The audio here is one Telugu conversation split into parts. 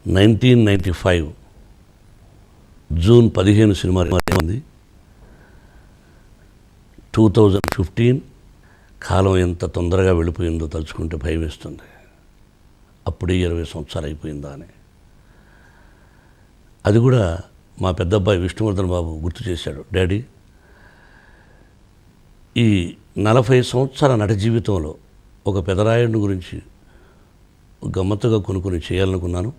1995 జూన్ 15 సినిమా ఉంది. 2015 కాలం ఎంత తొందరగా వెళ్ళిపోయిందో తలుచుకుంటే భయం వేస్తుంది. అప్పుడే 20 సంవత్సరాలు అయిపోయిందా అని. అది కూడా మా పెద్దబ్బాయి విష్ణువర్ధన్ బాబు గుర్తు చేశాడు. డాడీ, ఈ 40 సంవత్సరాల నట జీవితంలో ఒక పెదరాయుడిని గురించి గమ్మత్తుగా కొనుక్కొని చేయాలనుకున్నాను.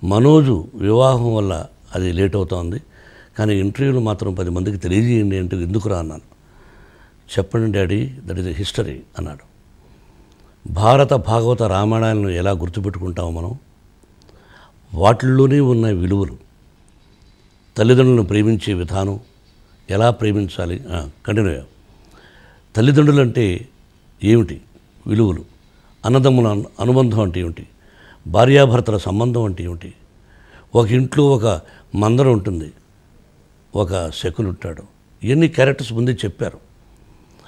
మనోజు వివాహం వల్ల అది లేట్ అవుతోంది, కానీ ఇంటర్వ్యూలు మాత్రం 10 మందికి తెలియజేయండి అంటే ఎందుకురా అన్నాను. చెప్పండి daddy, that is a history అన్నాడు. భారత భాగవత రామాయణాలను ఎలా గుర్తుపెట్టుకుంటామో మనం, వాటిల్లోనే ఉన్న విలువలు, తల్లిదండ్రులను ప్రేమించే విధానం, ఎలా ప్రేమించాలి, కంటిన్యూ. తల్లిదండ్రులు అంటే ఏమిటి, విలువలు, అన్నదమ్ముల అనుబంధం అంటే ఏమిటి, భార్యాభర్తల సంబంధం అంటే ఏమిటి, ఒక ఇంట్లో ఒక మందరం ఉంటుంది, ఒక శకుని ఉంటాడు, ఇవన్నీ క్యారెక్టర్స్ ముందే చెప్పారు.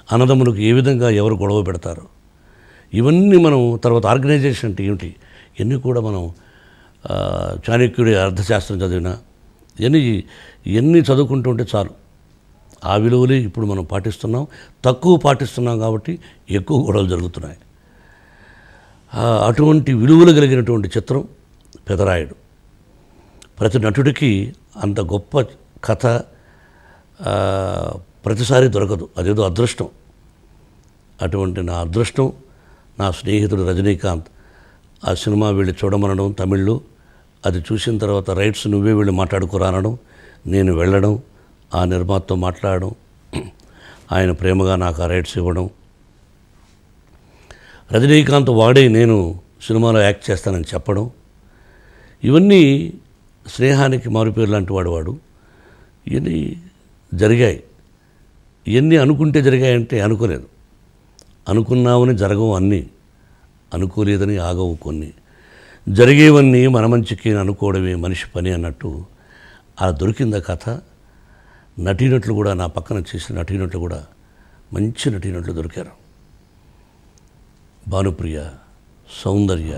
అన్నదమ్ములకు ఏ విధంగా ఎవరు గొడవ పెడతారు, ఇవన్నీ మనం తర్వాత ఆర్గనైజేషన్ అంటే ఏమిటి, ఇవన్నీ కూడా మనం చాణక్యుడి అర్థశాస్త్రం చదివినా ఇవన్నీ చదువుకుంటూ ఉంటే చాలు. ఆ విలువలే ఇప్పుడు మనం పాటిస్తున్నాం. తక్కువ పాటిస్తున్నాం కాబట్టి ఎక్కువ గొడవలు జరుగుతున్నాయి. అటువంటి విలువలు కలిగినటువంటి చిత్రం పెదరాయుడు. ప్రతి నటుడికి అంత గొప్ప కథ ప్రతిసారి దొరకదు, అదేదో అదృష్టం. అటువంటి నా అదృష్టం నా స్నేహితుడు రజనీకాంత్ ఆ సినిమా వెళ్ళి చూడమనడం తమిళ్లో, అది చూసిన తర్వాత రైట్స్ నువ్వే వెళ్ళి మాట్లాడుకోరానడం, నేను వెళ్ళడం, ఆ నిర్మాతతో మాట్లాడడం, ఆయన ప్రేమగా నాకు ఆ రైట్స్ ఇవ్వడం, రజనీకాంత్ వాడే నేను సినిమాలో యాక్ట్ చేస్తానని చెప్పడం, ఇవన్నీ స్నేహానికి మారుపేరు లాంటి వాడు. ఇవన్నీ జరిగాయి. ఇవన్నీ అనుకుంటే జరిగాయంటే అనుకోలేదు. అనుకున్నామని జరగవు అన్నీ, అనుకోలేదని ఆగవు కొన్ని. జరిగేవన్నీ మన మంచికి అనుకోవడమే మనిషి పని అన్నట్టు అలా దొరికింది కథ. నటీనటులు కూడా, నా పక్కన చేసిన నటీనటులు కూడా మంచి నటీనటులు దొరికారు. భానుప్రియ, సౌందర్య,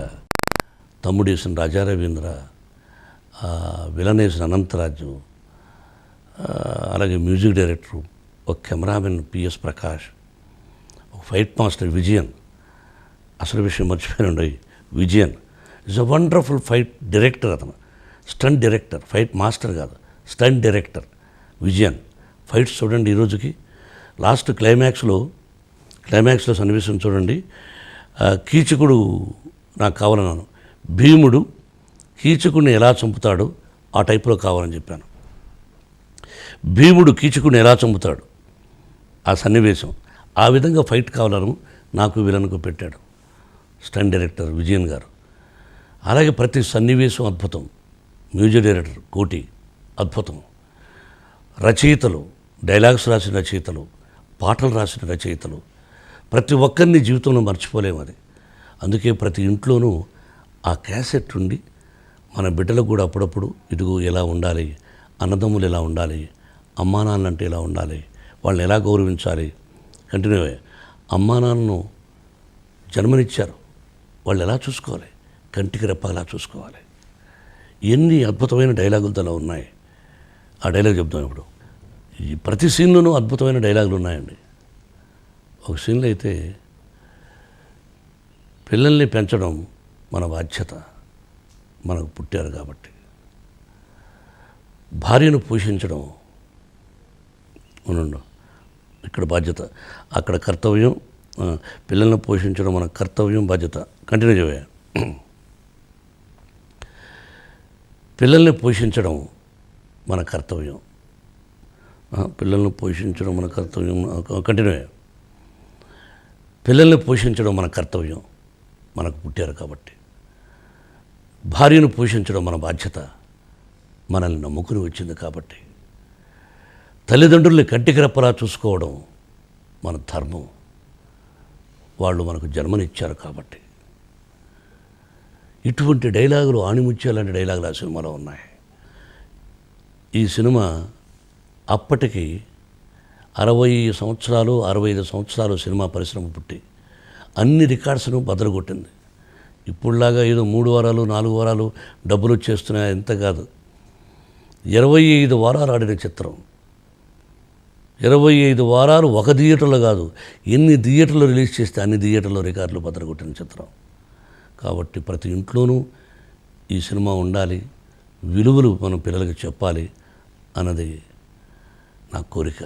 తమ్ముడేసిన రాజా రవీంద్ర, విలనేసిన అనంతరాజు, అలాగే మ్యూజిక్ డైరెక్టరు, ఒక కెమెరామెన్ పిఎస్ ప్రకాష్, ఒక ఫైట్ మాస్టర్ విజయన్. అసలు విషయం మర్చిపోయానండి, Vijayan is a wonderful fight director. అతను స్టంట్ డైరెక్టర్, ఫైట్ మాస్టర్ కాదు, స్టంట్ డైరెక్టర్ విజయన్. ఫైట్స్ చూడండి ఈరోజుకి. లాస్ట్ క్లైమాక్స్లో సన్నివేశం చూడండి. కీచకుడు నాకు కావాలన్నాను, భీముడు కీచకుడిని ఎలా చంపుతాడో ఆ టైప్లో కావాలని చెప్పాను. భీముడు కీచకుడిని ఎలా చంపుతాడు ఆ సన్నివేశం, ఆ విధంగా ఫైట్ కావాలను నాకు విలన్కు పెట్టాడు స్టంట్ డైరెక్టర్ విజయన్ గారు. అలాగే ప్రతి సన్నివేశం అద్భుతం. మ్యూజిక్ డైరెక్టర్ కోటి అద్భుతం. రచయితలు, డైలాగ్స్ రాసిన రచయితలు, పాటలు రాసిన రచయితలు, ప్రతి ఒక్కరిని జీవితంలో మర్చిపోలేము అది. అందుకే ప్రతి ఇంట్లోనూ ఆ క్యాసెట్ ఉండి మన బిడ్డలకు కూడా అప్పుడప్పుడు ఇదిగో ఎలా ఉండాలి, అన్నదమ్ములు ఎలా ఉండాలి, అమ్మా నాన్నలంటే ఎలా ఉండాలి, వాళ్ళని ఎలా గౌరవించాలి. కంటిన్యూ. అమ్మా నాన్నను జన్మనిచ్చారు, వాళ్ళు ఎలా చూసుకోవాలి, కంటికి రెప్పలా చూసుకోవాలి. ఎన్ని అద్భుతమైన డైలాగులతో అలా ఉన్నాయి. ఆ డైలాగ్ చెప్తాం ఇప్పుడు. ఈ ప్రతి సీన్లోనూ అద్భుతమైన డైలాగులు ఉన్నాయండి. ఒక సీన్లో అయితే, పిల్లల్ని పెంచడం మన బాధ్యత, మనకు పుట్టారు కాబట్టి. భార్యను పోషించడం ఉండు, ఇక్కడ బాధ్యత, అక్కడ కర్తవ్యం. పిల్లల్ని పోషించడం మన కర్తవ్యం, బాధ్యత. కంటిన్యూ చేయా. పిల్లల్ని పోషించడం మన కర్తవ్యం, పిల్లల్ని పోషించడం మన కర్తవ్యం. కంటిన్యూ. పిల్లల్ని పోషించడం మన కర్తవ్యం, మనకు పుట్టారు కాబట్టి. భార్యను పోషించడం మన బాధ్యత, మనల్ని నమ్ముకుని వచ్చింది కాబట్టి. తల్లిదండ్రుల్ని కంటికి రెప్పలా చూసుకోవడం మన ధర్మం, వాళ్ళు మనకు జన్మనిచ్చారు కాబట్టి. ఇటువంటి డైలాగులు, ఆణిముత్యాలాంటి డైలాగులు ఆ సినిమాలో ఉన్నాయి. ఈ సినిమా అప్పటికి 60 సంవత్సరాలు 65 సంవత్సరాలు సినిమా పరిశ్రమ పుట్టి అన్ని రికార్డ్స్ను బదలుగొట్టింది. ఇప్పుడులాగా ఏదో 3 వారాలు 4 వారాలు డబ్బులు వచ్చేస్తున్నాయి ఎంత కాదు. 25 వారాలు ఆడిన చిత్రం. 25 వారాలు ఒక థియేటర్లో కాదు, ఎన్ని థియేటర్లు రిలీజ్ చేస్తే అన్ని థియేటర్లో రికార్డులు బద్దలుకొట్టిన చిత్రం. కాబట్టి ప్రతి ఇంట్లోనూ ఈ సినిమా ఉండాలి, విలువలు మనం పిల్లలకి చెప్పాలి అన్నది నా కోరిక.